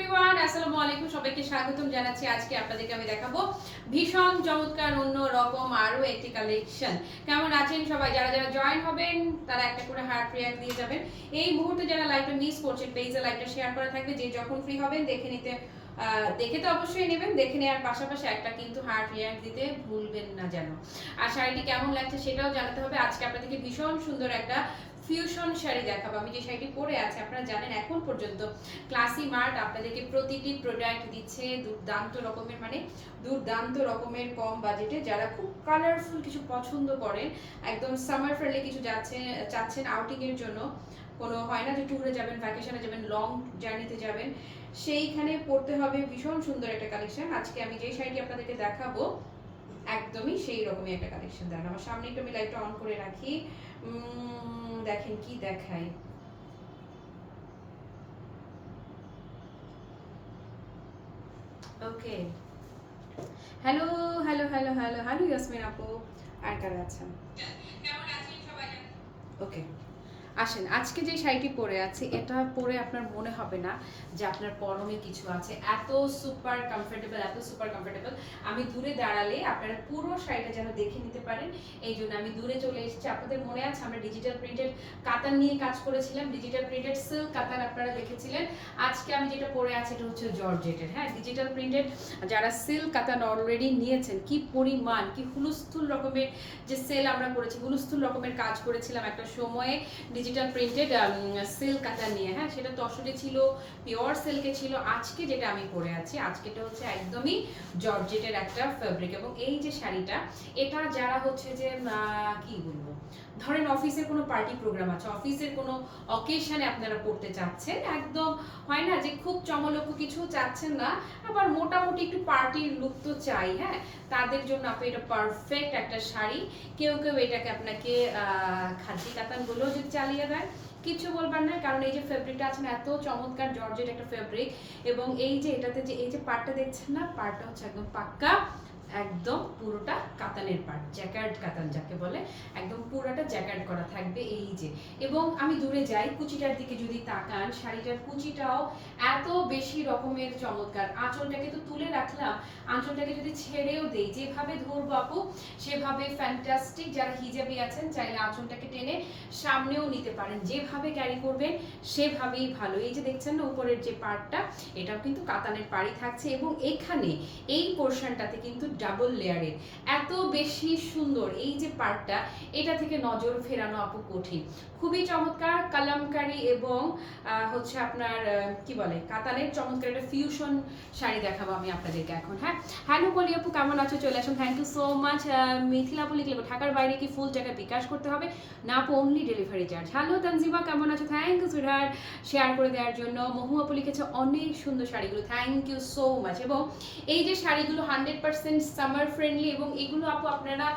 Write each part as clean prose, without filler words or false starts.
Everyone, আসসালামু আলাইকুম। সবাইকে স্বাগতম জানাচ্ছি। আজকে আপনাদেরকে আমি দেখাবো ভীষণ চমৎকার অন্য রকম আরো একটি কালেকশন। কেমন আছেন সবাই? যারা যারা জয়েন হবেন তারা একটা করে হার্ট রিঅ্যাক্ট দিয়ে যাবেন। এই মুহূর্তে যারা লাইভটা মিস করছেন, পেজে লাইভটা শেয়ার করা থাকবে, যে যখন ফ্রি হবেন দেখে তো অবশ্যই নেবেন, দেখে নেওয়ার পাশাপাশি একটা কিন্তু হার্ট রিঅ্যাক্ট দিতে ভুলবেন না যেন। আর শাড়িটি কেমন লাগছে সেটাও জানাতে হবে। আজকে আপনাদেরকে ভীষণ সুন্দর একটা ফিউশন শাড়ি দেখাবো। আমি যে শাড়িটি পরে আছি, আপনারা জানেন এখন পর্যন্ত ক্লাসি মার্ট আপনাদেরকে প্রতিটি প্রোডাক্ট দিচ্ছে দুর্দান্ত রকমের কম বাজেটে। যারা খুব কালারফুল কিছু পছন্দ করেন, একদম সামার ফ্রেন্ডলি কিছু চাচ্ছেন আউটিং এর জন্য, কোনো হয় না যে ট্যুরে যাবেন, ভ্যাকেশনে যাবেন, লং জার্নিতে যাবেন, সেইখানে পড়তে হবে ভীষণ সুন্দর একটা কালেকশন। আজকে আমি যে শাড়িটি আপনাদেরকে দেখাবো একদমই সেই রকমই একটা কালেকশন। দেখেন আমার সামনে একটু আমি লাইটটা অন করে রাখি। দেখেন কি দেখাই। Okay, hello hello hello hello hello Yasmin আপু, আর কারা আছেন? কেমন আছেন সবাই? ওকে, আসেন। আজকে যে শাড়িটি পরে আছি, এটা পরে আপনার মনে হবে না যে আপনার পরনে কিছু আছে। এত সুপার কমফোর্টেবল। আমি দূরে দাঁড়ালে আপনারা পুরো শাড়িটা যেন দেখে নিতে পারেন, এই জন্য আমি দূরে চলে এসেছি। আপনাদের মনে আছে আমরা ডিজিটাল প্রিন্টেড কাতান নিয়ে কাজ করেছিলাম, ডিজিটাল প্রিন্টেড সিল্ক কাতান আপনারা দেখেছিলেন। আজকে আমি যেটা পরে আছি এটা হচ্ছে জর্জেটের। হ্যাঁ, ডিজিটাল প্রিন্টেড যারা সিল্ক কাতান অলরেডি নিয়েছেন, কি পরিমাণ, কি হুলস্থুল রকমের যে সেল আমরা করেছি, হুলস্থুল রকমের কাজ করেছিলাম একটা সময়ে ডিজিটাল প্রিন্টেড সিল্ক কাতান নিয়ে। হ্যাঁ, সেটা তসরে ছিল, পিওর সিল্কে ছিল। আজকে যেটা আমি পরে আছি, আজকেটা হচ্ছে একদমই জর্জেটের একটা ফেব্রিক। এবং এই যে শাড়িটা, এটা যারা হচ্ছে যে কি বলবো, ধরেন অফিসের কোনো পার্টি প্রোগ্রাম আছে, অফিসের কোনো অকেশনে আপনারা পড়তে চাচ্ছেন, একদম হয় না যে খুব চমলক্ষ কিছু চাচ্ছেন না, আবার মোটামুটি একটু পার্টির লুক তো চাই, হ্যাঁ, তাদের জন্য আপনি এটা পারফেক্ট একটা শাড়ি। কেউ কেউ এটাকে আপনাকে খাদ্যি কাতান বলেও যদি চালিয়ে দেয়, কিছু বলবার না, কারণ এই যে ফেব্রিকটা আছে না, এত চমৎকার জর্জেট একটা ফেব্রিক। এবং এই যে এটাতে যে এই যে পাটটা দেখছেন না, পাটটা হচ্ছে একদম পাক্কা, একদম পুরোটা কাতানের পাট, জ্যাকার্ড কাতান যাকে বলে, একদম পুরোটা জ্যাকার্ড করা থাকবে এই যে। এবং আমি দূরে যাই, কুচিটার দিকে যদি তাকান, শাড়িটার কুচিটাও এত বেশি রকমের চমৎকার। আঁচলটাকে তো তুলে রাখলাম, আঁচলটাকে যদি ছেড়েও দেই, যেভাবে ধরবো আপু সেভাবে ফ্যান্টাস্টিক। যারা হিজাবি আছেন চাইলে আঁচলটাকে টেনে সামনেও নিতে পারেন, যেভাবে ক্যারি করবেন সেভাবেই ভালো। এই যে দেখছেন না উপরের যে পার্টটা, এটাও কিন্তু কাতানের পাড়ি থাকছে। এবং এখানে এই পোর্শনটাতে কিন্তু ডাবল লেয়ারের, এত বেশি সুন্দর এই যে পার্টটা, এটা থেকে নজর ফেরানো আপু কঠিন। খুবই চমৎকার কালামকারী এবং হচ্ছে আপনার কি বলে কাতানের চমৎকার একটা ফিউশন শাড়ি দেখাবো আমি আপনাদেরকে এখন। হ্যাঁ, হ্যালো কলি আপু, কেমন আছো? চলে আসুন, thank you so much. Mithila আপু লিখলে ঢাকার বাইরে কি ফুল টাকা বিকাশ করতে হবে না আপু, only delivery charge? Hello Tanjima, কেমন আছো? থ্যাংক ইউ সুইটহার্ট শেয়ার করে দেওয়ার জন্য। মহু আপু লিখেছে অনেক সুন্দর শাড়িগুলো, থ্যাংক ইউ সো মাচ। এবং এই যে শাড়িগুলো 100% সামার ফ্রেন্ডলি, এবং এগুলো আপু আপনারা,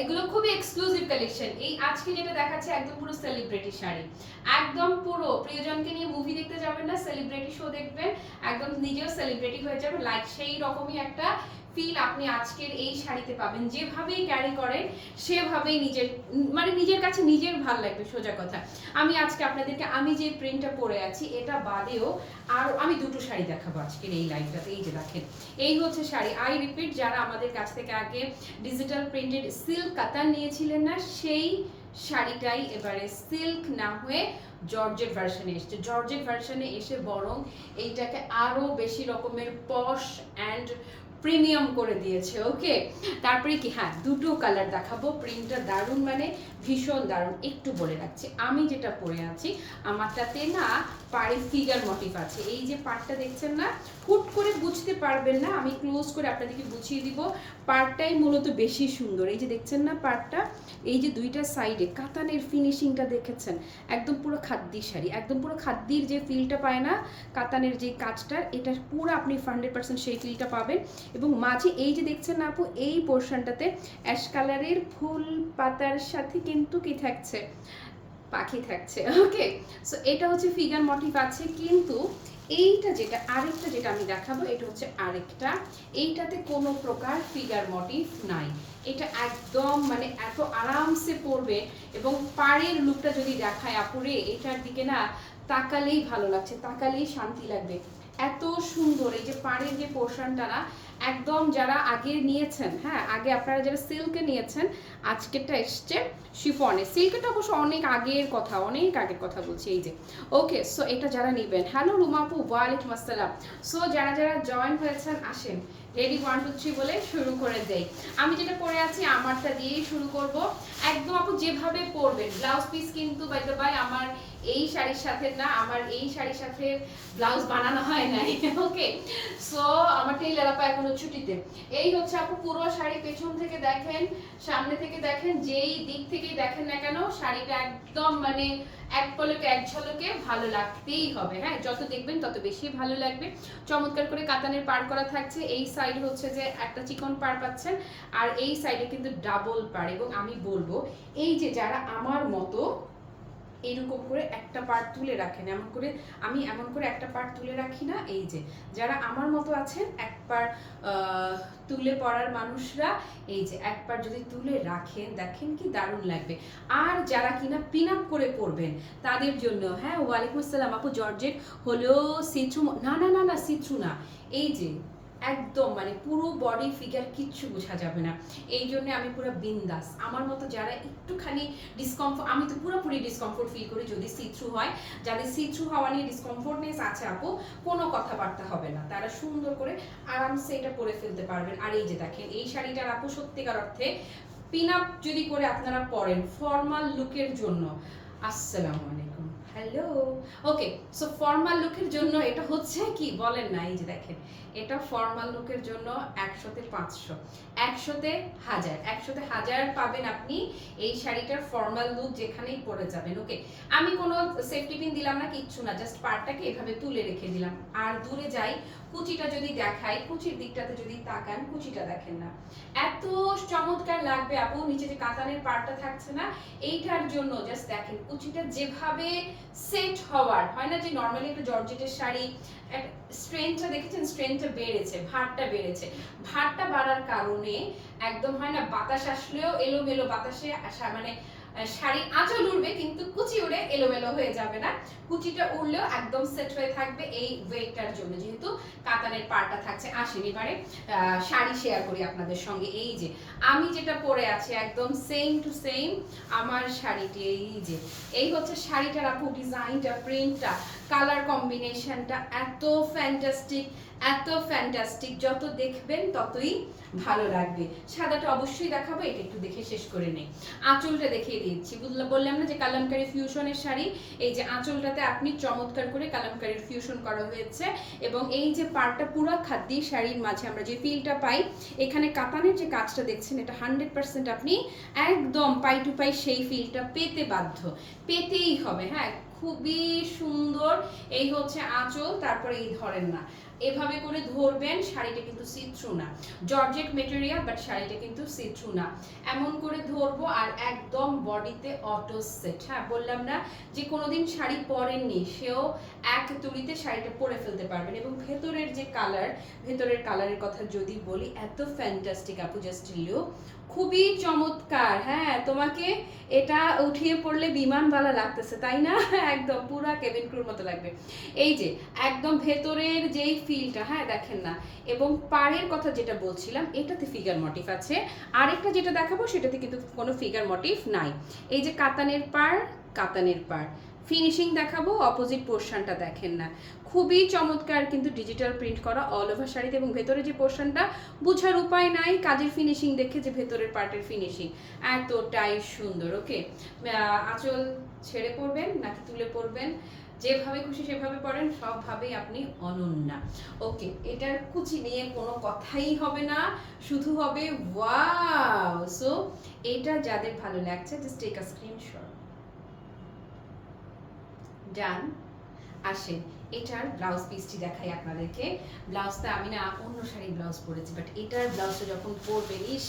এগুলো খুবই এক্সক্লুসিভ কালেকশন। এই আজকে যেটা দেখাচ্ছে একদম পুরো সেলিব্রিটি শাড়ি, একদম পুরো প্রিয়জনকে নিয়ে মুভি দেখতে যাবেন না, সেলিব্রিটি শো দেখবেন, একদম নিজেও সেলিব্রিটি হয়ে যাবে, লাইক সেই রকমই একটা ফিল আপনি আজকের এই শাড়িতে পাবেন। যেভাবেই ক্যারি করেন সেভাবেই নিজের কাছে নিজের ভাল লাগবে, সোজা কথা। আমি আজকে আপনাদেরকে, আমি যে প্রিন্টটা পরে আছি এটা বাদেও আর আমি দুটো শাড়ি দেখাবো আজকের এই লাইভটাতে। এই যে দেখেন, এই হচ্ছে শাড়ি। আই রিপিট, যারা আমাদের কাছ থেকে আগে ডিজিটাল প্রিন্টেড সিল্ক কাতান নিয়েছিলেন না, সেই শাড়িটাই এবারে সিল্ক না হয়ে জর্জেট ভার্সনে এসছে। জর্জেট ভার্সনে এসে বরং এইটাকে আরো বেশি রকমের পশ অ্যান্ড প্রিমিয়াম করে দিয়েছে। ওকে, তারপরে কি, হ্যাঁ দুটো কালার দেখাবো। প্রিন্টটা দারুণ, মানে ভীষণ দারুণ। একটু বলে রাখছি, আমি যেটা পরে আছি আমারটাতে না পাড়ে ফিগার মোটিভ আছে। এই যে পাড়টা দেখছেন না, হুট করে বুঝতে পারবেন না, আমি ক্লোজ করে আপনাদেরকে বুঝিয়ে দিব। পাড়টাই মূলত বেশি সুন্দর। এই যে দেখছেন না পাড়টা, এই যে দুইটা সাইডে কাতানের ফিনিশিংটা দেখেছেন, একদম পুরো খাদ্যি শাড়ি, একদম পুরো খাদ্যির যে ফিলটা পায় না কাতানের যে কাজটার, এটা পুরো আপনি 100% সেই ফিলটা পাবেন। এবং মাঝে এই যে দেখছেন না আপু, এই পোর্শনটাতে অ্যাশ কালারের ফুল পাতার সাথে কিন্তু কি থাকছে, পাখি থাকছে। ওকে, সো এটা হচ্ছে ফিগার মোটিভ আছে। কিন্তু এইটা যেটা আরেকটা যেটা আমি দেখাবো, এটা হচ্ছে আরেকটা, এইটাতে কোনো প্রকার ফিগার মোটিভ নাই। এটা একদম মানে এত আরামসে পরবে। এবং পাড়ের লুকটা যদি দেখায় আপুরে, এটার দিকে না তাকালেই ভালো লাগছে, তাকালেই শান্তি লাগবে। এত সুন্দর। এই যে পাড়ের যে পোর্শনটা না, একদম যারা আগে নিয়েছেন, হ্যাঁ আগে আপনারা যারা সিল্কে নিয়েছেন, আজকেরটা এসছে শিফনে। সিল্কটা অবশ্য অনেক আগের কথা, অনেক আগের কথা বলছি। এই যে ওকে, সো এটা যারা নেবেন, হ্যালো রুমাপু, ওয়ালাইকুম আসসালাম। সো যারা যারা জয়েন হয়েছেন আসেন, রেডি 1 2 3 বলে শুরু করে দেই। আমি যেটা পরে আছি আমারটা দিয়েই শুরু করব। একদম আপু যেভাবে পরবেন, ব্লাউজ পিস কিন্তু বাই দ্য বাই আমার এই শাড়ির সাথে না, আমার এই শাড়ির সাথে ব্লাউজ বানানো হয় নাই, ওকে। সো আমার টেইলার আপা এখনো ছুটিতে। এই হচ্ছে আপু পুরো শাড়ি, পেছন থেকে দেখেন, সামনে থেকে দেখেন, যেই দিক থেকেই দেখেন না কেন শাড়িটা একদম মানে এক পলকে এক ঝলকে ভালো লাগতেই হবে। হ্যাঁ, যত দেখবেন তত বেশি ভালো লাগবে। চমৎকার করে কাতানের পাড় করা থাকছে। এই সাইড হচ্ছে যে একটা চিকন পাড় পাচ্ছেন, আর এই সাইডে কিন্তু ডাবল পাড়। এবং আমি বলবো এই যে যারা আমার মতো এইরকম করে একটা পার্ট তুলে রাখেন, এমন করে আমি এমন করে একটা পার্ট তুলে রাখি না, এই যে যারা আমার মতো আছেন এক পার্ট তুলে পড়ার মানুষরা, এই যে এক পার্ট যদি তুলে রাখেন দেখেন কি দারুণ লাগবে। আর যারা কিনা পিন আপ করে পড়বেন তাদের জন্য, হ্যাঁ ওয়ালাইকুম আসসালাম আপু, জর্জেট হলো সিথ্রু, না না না না সিথ্রু না, এই যে একদম মানে পুরো বডি ফিগার কিচ্ছু বোঝা যাবে না। এই জন্য আমি পুরো বিন্দাস। আমার মতো যারা একটুখানি ডিসকমফোর্ট, আমি তো পুরোপুরি ডিসকমফোর্ট ফিল করি যদি সি থ্রু হয়। যাদের সি থ্রু হওয়া নিয়ে ডিসকমফোর্টনেস আছে আপু, কোনো কথাবার্তা হবে না, তারা সুন্দর করে আরামসে এটা পরে ফেলতে পারবেন। আর এই যে দেখেন এই শাড়িটার আপু সত্যিকার অর্থে পিন আপ যদি করে আপনারা পরেন ফর্মাল লুকের জন্য, আসসালামু আলাইকুম, হ্যালো, ওকে। সো ফর্মাল লুকের জন্য এটা হচ্ছে কি বলেন না, এই যে দেখেন এটা ফর্মাল লুকের জন্য 100তে 500, 100তে 1000, 100তে 1000 পাবেন আপনি এই শাড়িটার ফর্মাল লুক যেখানেই পরে যাবেন। ওকে, আমি কোনো সেফটি পিন দিলাম না, কিচ্ছু না, জাস্ট পাড়টাকে এভাবে তুলে রেখে দিলাম। আর দূরে যাই, কুচিটা যদি দেখাই, কুচির দিকটাতে যদি তাকান, কুচিটা দেখেন না এত চমৎকার লাগবে আপু। নিচে যে কাতানের পাড়টা থাকছে না, এইটার জন্য জাস্ট দেখেন কুচিটা যেভাবে সেট হওয়ার হয় না, যে নর্মালি একটা জর্জেটের শাড়ি স্ট্রেনটা দেখেছেন, স্ট্রেনটা বেড়েছে, ভারটা বেড়েছে, ভারটা বাড়ার কারণে একদম হয় না বাতাস আসলেও এলোমেলো বাতাসে মানে শাড়ির আঁচল উড়বে কিন্তু কুচি উড়ে এলোমেলো হয়ে যাবে না, কুচিটা উড়লেও একদম সেট হয়ে থাকবে এই ওয়েটটার জন্য, যেহেতু কাতানের পাড়টা থাকছে। আসেন এবারে শাড়ি শেয়ার করি আপনাদের সঙ্গে। এই যে আমি যেটা পরে আছি একদম সেম টু সেম আমার শাড়িটি, এই যে এই হচ্ছে শাড়িটার আপু ডিজাইনটা, প্রিন্টটা, কালার কম্বিনেশনটা এত ফ্যান্টাস্টিক, এত ফ্যান্টাস্টিক, যত দেখবেন ততই ভালো লাগবে। সাদাটা অবশ্যই দেখাবো, এটা একটু দেখে শেষ করে নেই। আঁচলটা দেখিয়ে দিচ্ছি, বললাম না যে কালামকারী ফিউশনের শাড়ি, এই যে আঁচলটাতে আপনি চমৎকার করে কালামকারীর ফিউশন করা হয়েছে। এবং এই যে পাড়টা পুরো খাদ্যি শাড়ির মাঝে আমরা যে ফিলটা পাই, এখানে কাতানের যে কাজটা দেখছেন এটা 100% আপনি একদম পাই টু পাই সেই ফিলটা পেতে বাধ্য, পেতেই হবে। হ্যাঁ, খুবই সুন্দর। এই হচ্ছে আঁচল, তারপরে এই ধরেন না এভাবে করে ধরবেন, শাড়িটা কিন্তু সি থ্রু না, জর্জেট মেটেরিয়াল বাট শাড়িটা কিন্তু সি থ্রু না, এমন করে ধরবো আর একদম বডিতে অটো সেট। হ্যাঁ, বললাম না যে কোনোদিন শাড়ি পরেননি সেও এক তুড়িতে শাড়িটা পরে ফেলতে পারবেন। এবং ভেতরের যে কালার, ভেতরের কালারের কথা যদি বলি, এত ফ্যান্টাস্টিক আপু, জাস্ট লুক খুবই চমৎকার। হ্যাঁ, তোমাকে এটা উঠিয়ে পড়লে বিমানবালা লাগতেছে তাই না, একদম পুরা কেবিন ক্রুর মতো লাগবে। এই যে একদম ভেতরের যেই ফিলটা, হ্যাঁ দেখেন না। এবং পাড়ের কথা যেটা বলছিলাম, এটাতে ফিগার মোটিভ আছে, আরেকটা যেটা দেখাবো সেটাতে কিন্তু কোনো ফিগার মোটিভ নাই। এই যে কাতানের পাড়, কাতানের পাড়, ফিনিশিং দেখাবো, অপোজিট পোর্শনটা দেখেন না, খুবই চমৎকার কিন্তু ডিজিটাল প্রিন্ট করা অল ওভার শাড়িতে। এবং ভেতরে যে পোর্শনটা বোঝার উপায় নাই কাজের ফিনিশিং দেখে যে ভেতরের পার্টের ফিনিশিং এতটাই সুন্দর। ওকে, আঁচল ছেড়ে পড়বেন নাকি তুলে পড়বেন, যেভাবে খুশি সেভাবে পড়েন, সবভাবেই আপনি অনন্যা। ওকে, এটার কুচি নিয়ে কোনো কথাই হবে না, শুধু হবে ওয়াও। সো এটা যাদের ভালো লাগছে জাস্ট টেক আ স্ক্রিনশট, ডান। আসেন এটার ব্লাউজ পিসটি দেখাই আপনাদেরকে। ব্লাউজটা আমি না অন্য শাড়ির ব্লাউজ পরেছি, বাট এটার ব্লাউজটা যখন পরবেন, ইস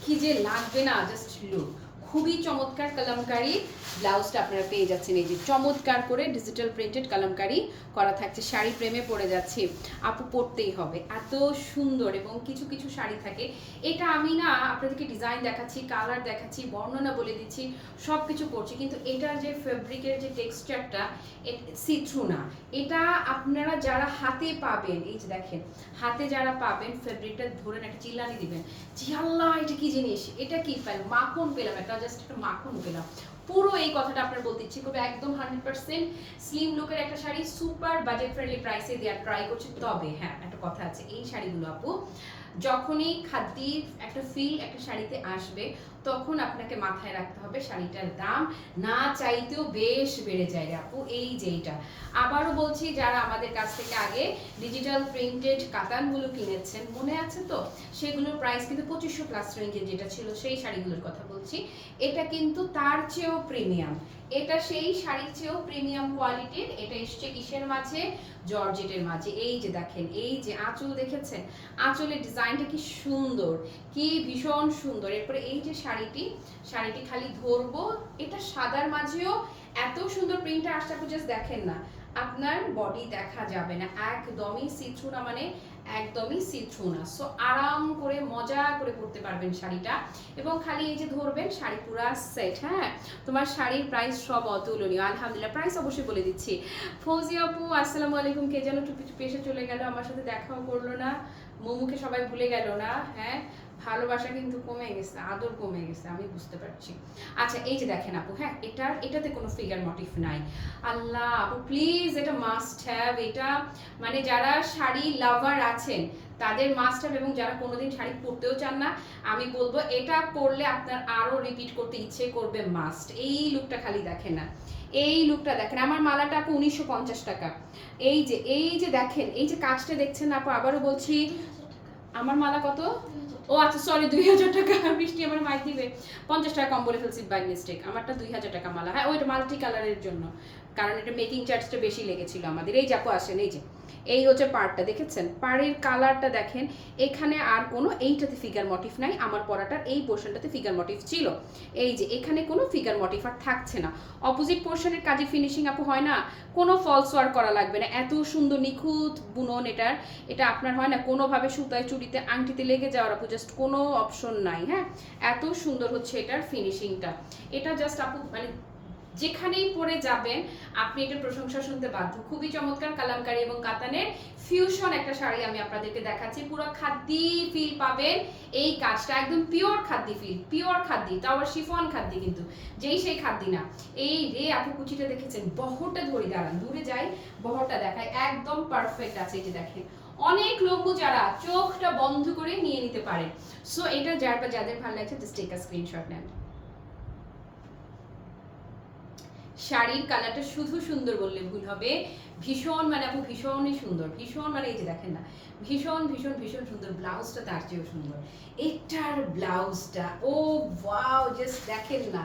কি যে লাগবে না, জাস্ট লুক, খুবই চমৎকার কালামকারী ব্লাউজটা আপনারা পেয়ে যাচ্ছেন। এই যে চমৎকার করে ডিজিটাল প্রিন্টেড কালামকারী করা থাকছে। শাড়ি প্রেমে পড়ে যাচ্ছি, আপু পরতেই হবে, এত সুন্দর। এবং কিছু কিছু শাড়ি থাকে, এটা আমি না আপনাদেরকে ডিজাইন দেখাচ্ছি, কালার দেখাচ্ছি, বর্ণনা বলে দিচ্ছি, সব কিছু করছি, কিন্তু এটার যে ফেব্রিকের যে টেক্সচারটা সি থ্রু না। এটা আপনারা যারা হাতে পাবেন, এই যে দেখেন হাতে যারা পাবেন, ফেব্রিকটা ধরেন একটা চিল্লানি দিবেন, জি আল্লাহ এটা কি জিনিস, এটা কি পেলাম, মাখন পেলাম, একটা জাস্ট একটা মাখন পেলাম। পুরো এই কথাটা আপনার বলতে ইচ্ছে করবে। একদম 100% স্লিম লুকের একটা শাড়ি, সুপার বাজেট ফ্রেন্ডলি প্রাইসে দেওয়ার ট্রাই করছি। তবে হ্যাঁ একটা কথা আছে, এই শাড়িগুলো আপু যখনই খাদ্যির একটা ফিল একটা শাড়িতে আসবে, তখন আপনাকে মাথায় রাখতে হবে শাড়িটার দাম না চাইতেও বেশ বেড়ে যায় আপু। এই যে এইটা আবারও বলছি, যারা আমাদের কাছ থেকে আগে ডিজিটাল প্রিন্টেড কাতানগুলো কিনেছেন মনে আছে তো, সেগুলোর প্রাইস কিন্তু 2500 প্লাস রেঞ্জে যেটা ছিল, সেই শাড়িগুলোর কথা বলছি। এটা কিন্তু তার চেয়েও প্রিমিয়াম, এটা সেই শাড়ির চেয়েও প্রিমিয়াম কোয়ালিটির। এটা এসছে কিসের মাঝে, জর্জেটের মাঝে। এই যে দেখেন, এই যে আঁচল দেখেছেন, আঁচলের ডিজাইনটা কি সুন্দর, কি ভীষণ সুন্দর। এরপরে এই যে শাড়িটি খালি ধরবো, এটা সাদার মাঝেও এত সুন্দর প্রিন্টটা আসছে, আপনি জাস্ট দেখেন না, আপনার বডি দেখা যাবে না, একদমই সি থ্রু না, মানে একদমই সি থ্রু না। সো আরাম করে মজা করে পরতে পারবেন শাড়িটা, এবং খালি এই যে ধরবেন, শাড়ি পুরা সেট। হ্যাঁ তোমার শাড়ির প্রাইস সব অতুলনীয়, আলহামদুলিল্লাহ। প্রাইস অবশ্যই বলে দিচ্ছি। ফৌজিয়া আপু আসসালামু আলাইকুম, কে যেন চুপি চুপি এসে চলে গেল, আমার সাথে দেখাও করলো না, মোমুকে সবাই ভুলে গেল না। হ্যাঁ ভালোবাসা কিন্তু কমে গেছে, আদর কমে গেছে, আমি বুঝতে পারছি। আচ্ছা এই যে দেখেন আপু, হ্যাঁ এটাতে কোনো ফিগার মোটিভ নাই। আল্লাহ আপু প্লিজ, এটা মাস্ট হ্যাভ। এটা মানে যারা শাড়ি লাভার আছেন তাদের মাস্ট হ্যাভ, এবং যারা কোনোদিন শাড়ি পরতেও চান না, আমি বলবো এটা পরলে আপনার আরো রিপিট করতে ইচ্ছে করবে, মাস্ট। এই লুকটা খালি দেখেন না, এই লুকটা দেখেন। আমার মালাটা আপু 1950 টাকা। এই যে দেখেন, এই যে কাজটা দেখছেন আপু, আবারও বলছি আমার মালা কত, ও আচ্ছা সরি 2000 টাকা, বৃষ্টি আমার মাইক দিবে, 50 টাকা কম বলে ফেলছি বাই মিস্টেক। আমারটা 2000 টাকা মালা। হ্যাঁ ওইটা মাল্টি কালারের জন্য, কারণ এটা মেকিং চার্জটা বেশি লেগেছিল আমাদের। এই যাপো আসেন, এই যে এই হচ্ছে পাড়টা দেখেছেন, পাড়ের কালারটা দেখেন, এখানে আর কোনো এইটাতে ফিগার মোটিভ নাই, আমার পরাটার এই পোর্শনটাতে ফিগার মোটিভ ছিল। এই যে এখানে কোনো ফিগার মোটিভ আর থাকছে না। অপোজিট পোর্শনের কাজে ফিনিশিং আপু হয় না, কোনো ফলস ওয়ার্ক করা লাগবে না, এত সুন্দর নিখুঁত বুনন এটার। এটা আপনার হয় না কোনোভাবে সুতায় চুড়িতে আংটিতে লেগে যাওয়ার আপু, জাস্ট কোনো অপশন নাই। হ্যাঁ এত সুন্দর হচ্ছে এটার ফিনিশিংটা। এটা জাস্ট আপু মানে যেখানেই পরে যাবেন আপনি এটার প্রশংসা শুনতে বাধ্য। খুবই চমৎকার কালামকারী এবং কাতানের ফিউশন একটা শাড়ি আমি আপনাদেরকে দেখাচ্ছি, পুরো খাদ্যি ফিল পাবেন। এই কাজটা একদম পিওর খাদ্যি ফিল, পিওর খাদ্যি, তাও আবার শিফন খাদ্যি, কিন্তু যেই সেই খাদ্যি না। এই রে আপু কুচিটা দেখেছেন, বহরটা ধরে দাঁড়ান, দূরে যাই বহরটা দেখায়, একদম পারফেক্ট আছে। এই যে দেখেন, অনেক লোক যারা চোখটা বন্ধ করে নিয়ে নিতে পারে। সো এটা যাদের ভালো লাগছে জাস্ট টেক আ স্ক্রিনশট নেন। শাড়ির কালারটা শুধু সুন্দর বললে ভুল হবে, ভীষণ মানে আপু ভীষণই সুন্দর, ভীষণ মানে এই যে দেখেন না, ভীষণ ভীষণ ভীষণ সুন্দর। ব্লাউজটা তার চেয়েও সুন্দর, এটার ব্লাউজটা ও ওয়াও, জাস্ট দেখেন না,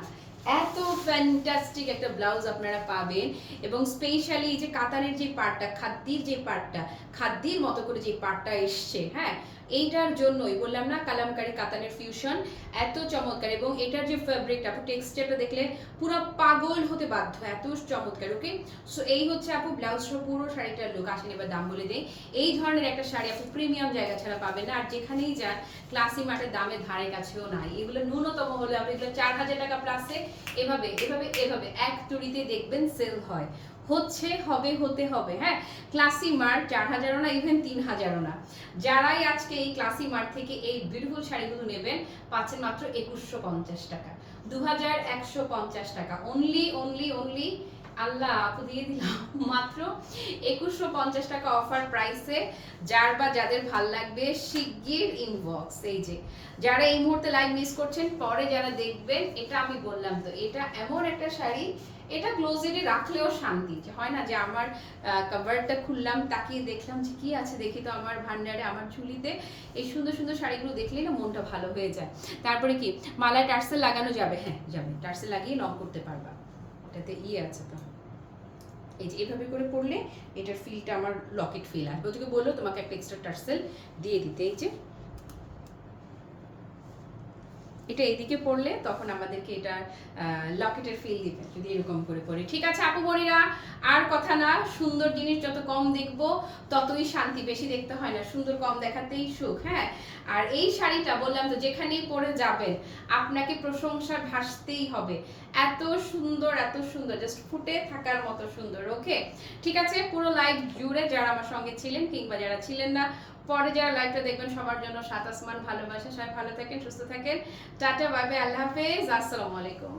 এত ফ্যান্টাস্টিক একটা ব্লাউজ আপনারা পাবেন। এবং স্পেশালি এই যে কাতানের যে পার্টটা, খাদ্যির যে পার্টটা, খাদ্যির মতো করে যে পার্টটা এসছে, হ্যাঁ এইটার জন্যই বললাম না কালামকারী কাতানের ফিউশন এত চমৎকার। এবং এটার যে ফ্যাব্রিকটা আপু, টেক্সচারটা দেখলে পুরো পাগল হতে বাধ্য, এত চমৎকার। ওকে সো এই হচ্ছে আপু ব্লাউজটা, পুরো শাড়িটার লুক। আসেন এবার দাম বলে দেই। এই ধরনের একটা শাড়ি আপু প্রিমিয়াম জায়গা ছাড়া পাবেন না, আর যেখানেই যান ক্লাসি মার্টের দামের ধারে কাছেও নাই। এগুলো ন্যূনতম হলে আপনি এগুলো 4000 টাকা প্লাসে এভাবে এভাবে এভাবে এক তুড়িতে দেখবেন সেল হয়, হচ্ছে, হবে, হতে হবে। হ্যাঁ ক্লাসি মার্ট 4000ও না, ইভেন 3000ও না। যারাই আজকে এই ক্লাসি মার্ট থেকে এই বিউটিফুল শাড়িগুলো নেবেন পাচ্ছেন মাত্র 2150 টাকা, 2150 টাকা, অনলি অনলি অনলি। আল্লাহ আপু দিয়ে দিলাম মাত্র 2150 টাকা অফার প্রাইসে। যার বা যাদের ভাল লাগবে শিগগির ইনবক্স। এই যে যারা এই মুহূর্তে লাইভ মিস করছেন, পরে যারা দেখবেন, এটা আমি বললাম তো, এটা এমন একটা শাড়ি, এটা ক্লোজেটে রাখলেও শান্তি, যে হয় না যে আমার কভারটা খুললাম, তাকিয়ে দেখলাম যে কি আছে, দেখি তো আমার ভান্ডারে, আমার ঝুলিতে এই সুন্দর সুন্দর শাড়িগুলো দেখলেই না মনটা ভালো হয়ে যায়। তারপরে কি মালায় টার্সেল লাগানো যাবে? হ্যাঁ যাবে, টার্সেল লাগিয়ে লক করতে পারবা, এটাতে আছে তো। এই যে এভাবে করে পড়লে এটার ফিলটা আমার লকেট ফিল আসবে। ওদিকে বললো তোমাকে একটা এক্সট্রা টার্সেল দিয়ে দিতে। এই যে এটা এদিকে পড়লে তখন আমাদেরকে এটা লকেটের ফিল দিবে যদি এরকম করে পড়ি। ঠিক আছে আপু বোনেরা, আর কথা না, সুন্দর জিনিস যত কম দেখবো ততই শান্তি, বেশি দেখতে হয় না, সুন্দর কম দেখাতেই সুখ। হ্যাঁ, আর এই শাড়িটা বললাম তো যেখানেই পরে যাবেন আপনাকে প্রশংসা ভাসতেই হবে, এত সুন্দর এত সুন্দর, জাস্ট ফুটে থাকার মতো সুন্দর। ওকে ঠিক আছে, পুরো লাইভ জুড়ে যারা আমার সঙ্গে ছিলেন কিংবা যারা ছিলেন না, পরে যারা লাইভটা দেখবেন সবার জন্য সাত আসমান ভালোবাসা, সবাই ভালো থাকেন, সুস্থ থাকেন, টাটা, বাই বাই, আল্লাহ হাফেজ, আসসালামু আলাইকুম।